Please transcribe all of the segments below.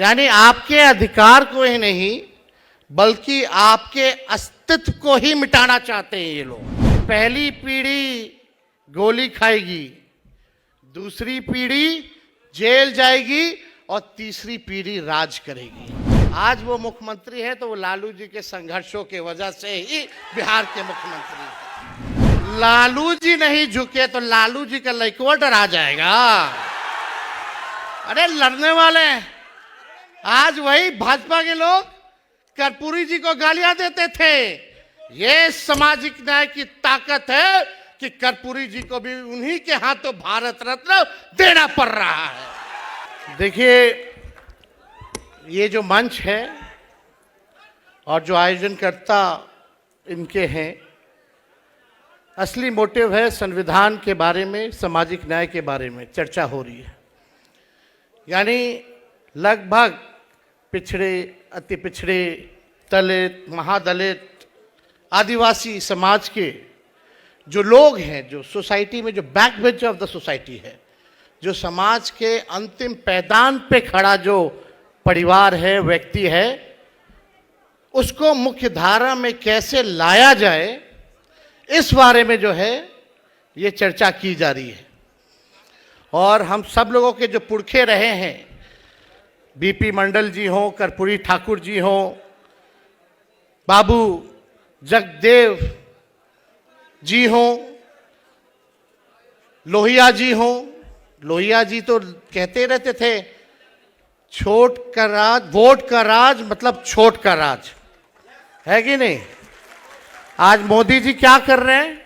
यानी आपके अधिकार को ही नहीं बल्कि आपके अस्तित्व को ही मिटाना चाहते हैं ये लोग। पहली पीढ़ी गोली खाएगी, दूसरी पीढ़ी जेल जाएगी और तीसरी पीढ़ी राज करेगी। आज वो मुख्यमंत्री है तो वो लालू जी के संघर्षों के वजह से ही बिहार के मुख्यमंत्री हैं। लालू जी नहीं झुके तो लालू जी का लड़का डरा जाएगा। अरे लड़ने वाले आज वही भाजपा के लोग कर्पूरी जी को गालियां देते थे। ये सामाजिक न्याय की ताकत है कि कर्पूरी जी को भी उन्हीं के हाथों भारत रत्न देना पड़ रहा है। देखिए, ये जो मंच है और जो आयोजनकर्ता इनके हैं, असली मोटिव है संविधान के बारे में, सामाजिक न्याय के बारे में चर्चा हो रही है। यानी लगभग पिछड़े, अति पिछड़े, दलित, महादलित, आदिवासी समाज के जो लोग हैं, जो सोसाइटी में जो back bench of the society है, जो समाज के अंतिम पैदान पे खड़ा जो परिवार है, व्यक्ति है, उसको मुख्य धारा में कैसे लाया जाए, इस बारे में जो है ये चर्चा की जा रही है। और हम सब लोगों के जो पुरखे रहे हैं, बीपी मंडल जी हों, कर्पूरी ठाकुर जी हों, बाबू जगदेव जी हों, लोहिया जी हों। लोहिया जी तो कहते रहते थे छोट का राज, वोट का राज मतलब छोट का राज, है कि नहीं। आज मोदी जी क्या कर रहे हैं?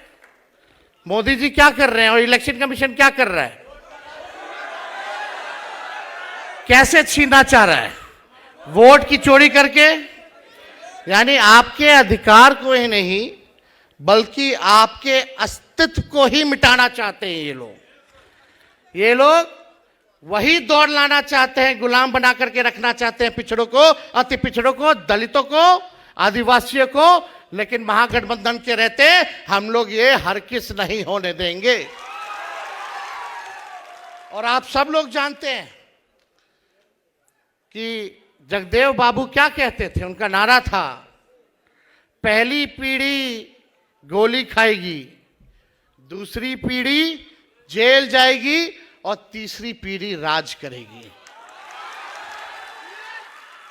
मोदी जी क्या कर रहे हैं और इलेक्शन कमीशन क्या कर रहा है? कैसे छीनना चाह रहा है? वोट की चोरी करके। यानी आपके अधिकार को ही नहीं बल्कि आपके अस्तित्व को ही मिटाना चाहते हैं ये लोग। ये लोग वही दौड़ लाना चाहते हैं, गुलाम बना करके रखना चाहते हैं पिछड़ों को, अति पिछड़ों को, दलितों को, आदिवासियों को। लेकिन महागठबंधन के रहते हम लोग ये हरगिज़ नहीं होने देंगे। और आप सब लोग जानते हैं कि जगदेव बाबू क्या कहते थे, उनका नारा था, पहली पीढ़ी गोली खाएगी, दूसरी पीढ़ी जेल जाएगी और तीसरी पीढ़ी राज करेगी।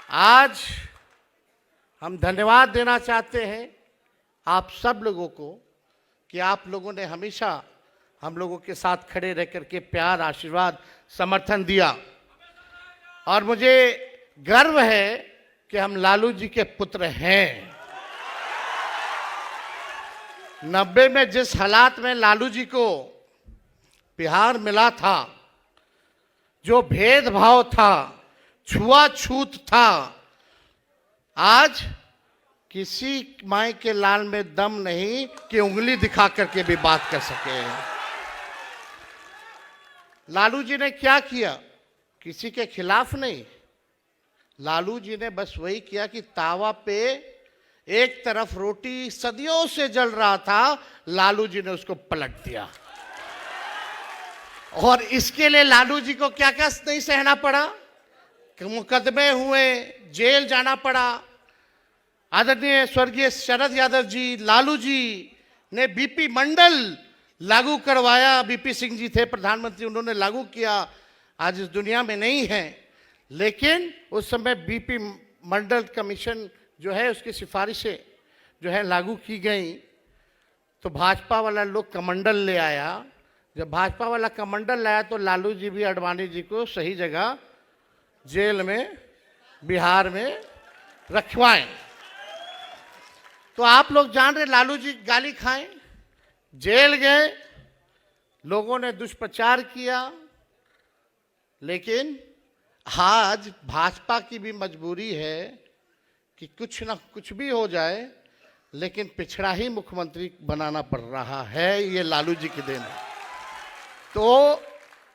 आज हम धन्यवाद देना चाहते हैं आप सब लोगों को कि आप लोगों ने हमेशा हम लोगों के साथ खड़े रह करके प्यार, आशीर्वाद, समर्थन दिया। और मुझे गर्व है कि हम लालू जी के पुत्र हैं। 90 में जिस हालात में लालू जी को बिहार मिला था, जो भेदभाव था, छुआछूत था, आज किसी माई के लाल में दम नहीं कि उंगली दिखा करके भी बात कर सके। लालू जी ने क्या किया? किसी के खिलाफ नहीं। लालू जी ने बस वही किया कि तावा पे एक तरफ रोटी सदियों से जल रहा था, लालू जी ने उसको पलट दिया। और इसके लिए लालू जी को क्या क्या नहीं सहना पड़ा, कि मुकदमे हुए, जेल जाना पड़ा। आदरणीय स्वर्गीय शरद यादव जी, लालू जी ने बीपी मंडल लागू करवाया। बीपी सिंह जी थे प्रधानमंत्री, उन्होंने लागू किया, आज इस दुनिया में नहीं है। लेकिन उस समय बीपी मंडल कमीशन जो है, उसकी सिफारिशें जो है लागू की गई। तो भाजपा वाला लोग कमंडल ले आया। जब भाजपा वाला कमंडल लाया तो लालू जी भी आडवाणी जी को सही जगह जेल में, बिहार में रखवाएं। तो आप लोग जान रहे, लालू जी गाली खाएं, जेल गए, लोगों ने दुष्प्रचार किया। लेकिन आज भाजपा की भी मजबूरी है कि कुछ ना कुछ भी हो जाए, लेकिन पिछड़ा ही मुख्यमंत्री बनाना पड़ रहा है। ये लालू जी की देन है। तो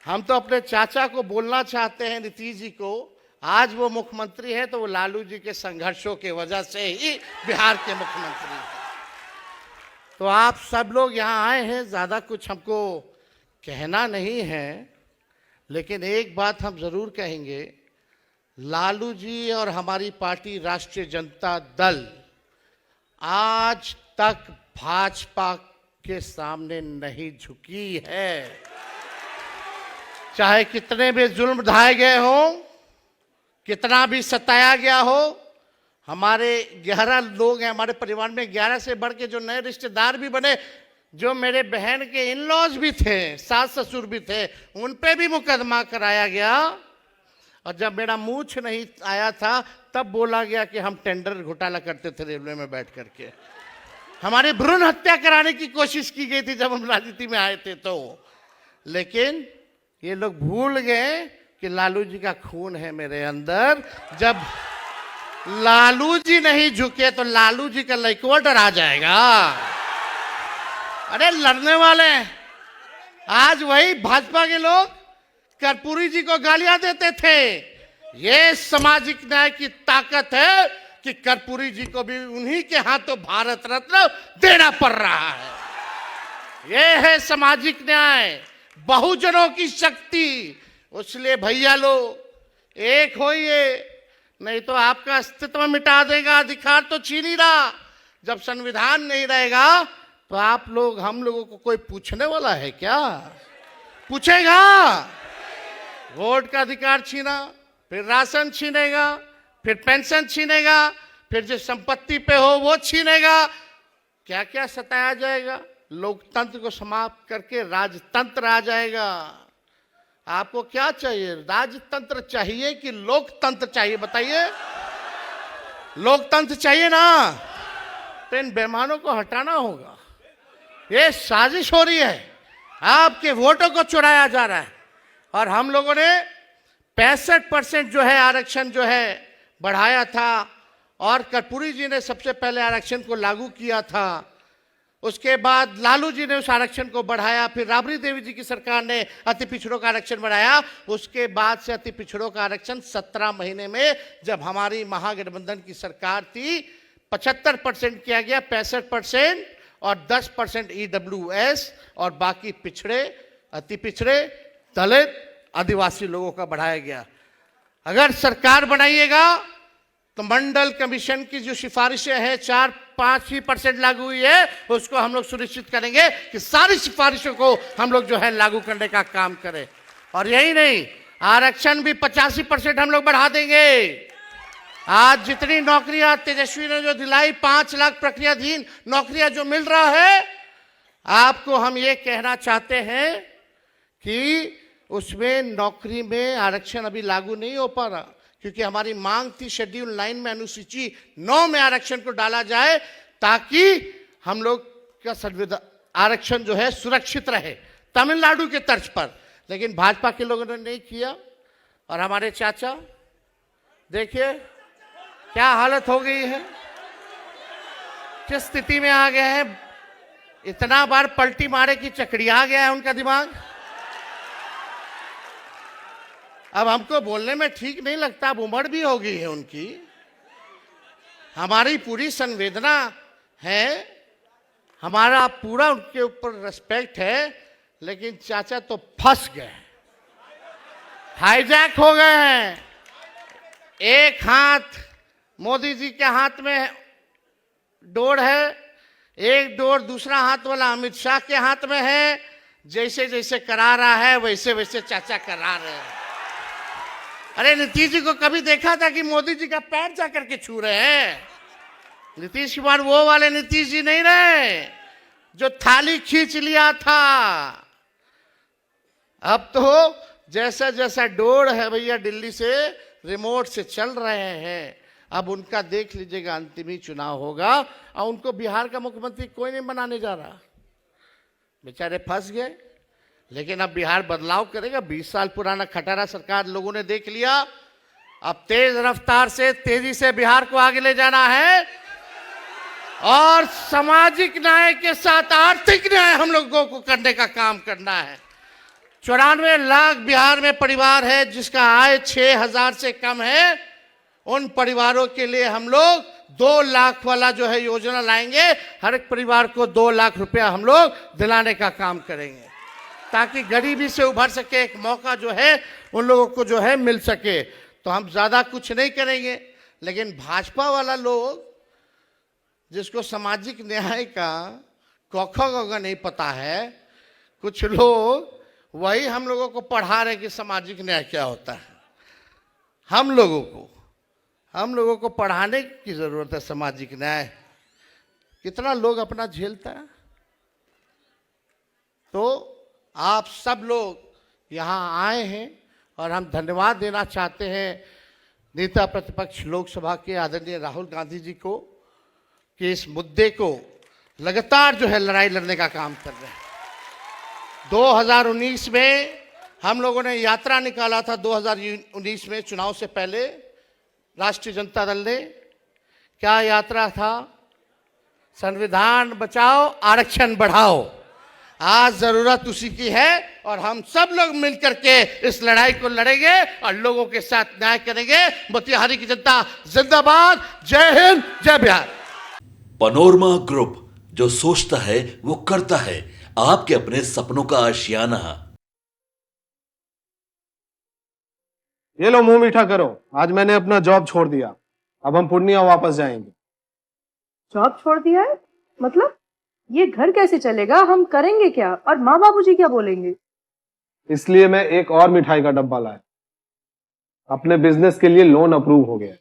हम तो अपने चाचा को बोलना चाहते हैं, नीतीश जी को, आज वो मुख्यमंत्री है तो वो लालू जी के संघर्षों के वजह से ही बिहार के मुख्यमंत्री हैं। तो आप सब लोग यहाँ आए हैं, ज़्यादा कुछ हमको कहना नहीं है, लेकिन एक बात हम ज़रूर कहेंगे, लालू जी और हमारी पार्टी राष्ट्रीय जनता दल आज तक भाजपा के सामने नहीं झुकी है। चाहे कितने भी जुल्म ढाए गए हों, कितना भी सताया गया हो, हमारे 11 लोग हैं हमारे परिवार में, 11 से बढ़ के जो नए रिश्तेदार भी बने, जो मेरे बहन के इन लॉज भी थे, सास ससुर भी थे, उन पे भी मुकदमा कराया गया। और जब मेरा मूछ नहीं आया था तब बोला गया कि हम टेंडर घोटाला करते थे रेलवे में बैठ करके। हमारी भ्रूण हत्या कराने की कोशिश की गई थी जब हम राजनीति में आए थे तो। लेकिन ये लोग भूल गए कि लालू जी का खून है मेरे अंदर। जब लालू जी नहीं झुके तो लालू जी का लड़का डरा जाएगा। अरे लड़ने वाले आज वही भाजपा के लोग कर्पूरी जी को गालियां देते थे। ये सामाजिक न्याय की ताकत है कि कर्पूरी जी को भी उन्हीं के हाथों भारत रत्न देना पड़ रहा है। ये है सामाजिक न्याय, बहुजनों की शक्ति। इसलिए भैया लोग एक होइए, नहीं तो आपका अस्तित्व मिटा देगा। अधिकार तो छीन ही रहा। जब संविधान नहीं रहेगा तो आप लोग, हम लोगों को कोई पूछने वाला है क्या? पूछेगा? वोट का अधिकार छीना, फिर राशन छीनेगा, फिर पेंशन छीनेगा, फिर जो संपत्ति पे हो वो छीनेगा। क्या क्या सताया जाएगा। लोकतंत्र को समाप्त करके राजतंत्र आ जाएगा। आपको क्या चाहिए? राजतंत्र चाहिए कि लोकतंत्र चाहिए? बताइए। लोकतंत्र चाहिए ना, तो इन बेईमानों को हटाना होगा। ये साजिश हो रही है, आपके वोटों को चुराया जा रहा है। और हम लोगों ने 65% जो है आरक्षण जो है बढ़ाया था, और कर्पूरी जी ने सबसे पहले आरक्षण को लागू किया था। उसके बाद लालू जी ने उस आरक्षण को बढ़ाया, फिर राबड़ी देवी जी की सरकार ने अति पिछड़ों का आरक्षण बढ़ाया। उसके बाद से अति पिछड़ों का आरक्षण 17 महीने में, जब हमारी महागठबंधन की सरकार थी, 75% किया गया, 65% और 10% EWS और बाकी पिछड़े, अति पिछड़े, दलित, आदिवासी लोगों का बढ़ाया गया। अगर सरकार बनाइएगा तो मंडल कमीशन की जो सिफारिशें हैं 4-5% लागू हुई है, उसको हम लोग सुनिश्चित करेंगे कि सारी सिफारिशों को हम लोग जो है लागू करने का काम करें। और यही नहीं, आरक्षण भी 85% हम लोग बढ़ा देंगे। आज जितनी नौकरियां तेजस्वी ने जो दिलाई, 5 लाख प्रक्रियाधीन नौकरियां जो मिल रहा है, आपको हम ये कहना चाहते हैं कि उसमें नौकरी में आरक्षण अभी लागू नहीं हो पा रहा, क्योंकि हमारी मांग थी शेड्यूल 9 में, अनुसूची 9 में आरक्षण को डाला जाए, ताकि हम लोग का संविधान आरक्षण जो है सुरक्षित रहे, तमिलनाडु के तर्ज पर। लेकिन भाजपा के लोगों ने नहीं किया। और हमारे चाचा देखिए क्या हालत हो गई है, किस स्थिति में आ गए हैं। इतना बार पलटी मारे कि चकड़िया गया है उनका दिमाग। अब हमको बोलने में ठीक नहीं लगता, अब उम्र भी हो गई है उनकी। हमारी पूरी संवेदना है, हमारा पूरा उनके ऊपर रिस्पेक्ट है, लेकिन चाचा तो फंस गए, हाईजैक हो गए हैं। एक हाथ मोदी जी के हाथ में डोर है, एक डोर दूसरा हाथ वाला अमित शाह के हाथ में है। जैसे जैसे करा रहा है वैसे वैसे चाचा करा रहे हैं। अरे नीतीश जी को कभी देखा था कि मोदी जी का पैर जा करके छू रहे हैं? नीतीश कुमार वो वाले नीतीश जी नहीं रहे जो थाली खींच लिया था। अब तो जैसा जैसा डोर है भैया, दिल्ली से रिमोट से चल रहे हैं। अब उनका देख लीजिएगा, अंतिम ही चुनाव होगा और उनको बिहार का मुख्यमंत्री कोई नहीं बनाने जा रहा। बेचारे फंस गए। लेकिन अब बिहार बदलाव करेगा। 20 साल पुराना खटारा सरकार लोगों ने देख लिया। अब तेज रफ्तार से, तेजी से बिहार को आगे ले जाना है और सामाजिक न्याय के साथ आर्थिक न्याय हम लोगों को करने का काम करना है। 94 लाख बिहार में परिवार है जिसका आय 6,000 से कम है। उन परिवारों के लिए हम लोग 2 लाख वाला जो है योजना लाएंगे। हर एक परिवार को 2 लाख रुपया हम लोग दिलाने का काम करेंगे, ताकि गरीबी से उभर सके, एक मौका जो है उन लोगों को जो है मिल सके। तो हम ज्यादा कुछ नहीं करेंगे। लेकिन भाजपा वाला लोग जिसको सामाजिक न्याय का क नहीं पता है, कुछ लोग वही हम लोगों को पढ़ा रहे कि सामाजिक न्याय क्या होता है। हम लोगों को पढ़ाने की जरूरत है सामाजिक न्याय। कितना लोग अपना झेलता है। तो आप सब लोग यहाँ आए हैं और हम धन्यवाद देना चाहते हैं नेता प्रतिपक्ष लोकसभा के आदरणीय राहुल गांधी जी को कि इस मुद्दे को लगातार जो है लड़ाई लड़ने का काम कर रहे हैं। 2019 में हम लोगों ने यात्रा निकाला था, 2019 में चुनाव से पहले राष्ट्रीय जनता दल ने। क्या यात्रा था? संविधान बचाओ, आरक्षण बढ़ाओ। आज जरूरत उसी की है और हम सब लोग मिलकर के इस लड़ाई को लड़ेंगे और लोगों के साथ न्याय करेंगे। मोतिहारी की जनता जिंदाबाद। जय हिंद, जय बिहार। पैनोरमा ग्रुप, जो सोचता है वो करता है। आपके अपने सपनों का आशियाना। ये लो मुंह मीठा करो, आज मैंने अपना जॉब छोड़ दिया। अब हम पूर्णिया वापस जाएंगे। जॉब छोड़ दिया है? मतलब ये घर कैसे चलेगा? हम करेंगे क्या? और माँ बाबूजी क्या बोलेंगे? इसलिए मैं एक और मिठाई का डब्बा लाया। अपने बिजनेस के लिए लोन अप्रूव हो गया।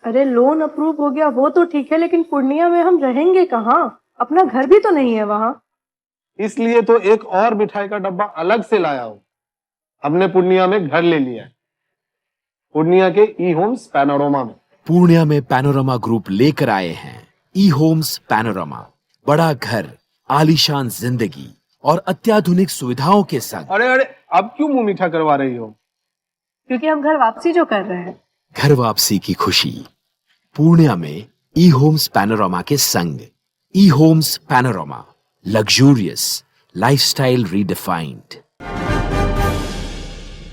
अरे लोन अप्रूव हो गया वो तो ठीक है, लेकिन पूर्णिया में हम रहेंगे कहाँ? अपना घर भी तो नहीं है वहाँ। इसलिए तो एक और मिठाई का डब्बा अलग से लाया हूँ। हमने पूर्णिया में घर ले लिया है, पूर्णिया के ई होम्स पैनोरमा में। पूर्णिया में पैनोरमा ग्रुप लेकर आए हैं ई होम्स पैनोरमा। बड़ा घर, आलीशान जिंदगी और अत्याधुनिक सुविधाओं के संग। अरे अरे, अब क्यों मुंह मीठा करवा रही हो? क्योंकि हम घर वापसी जो कर रहे हैं। घर वापसी की खुशी पूर्णिया में ई होम्स पैनोरमा के संग। E homes panorama, luxurious lifestyle redefined.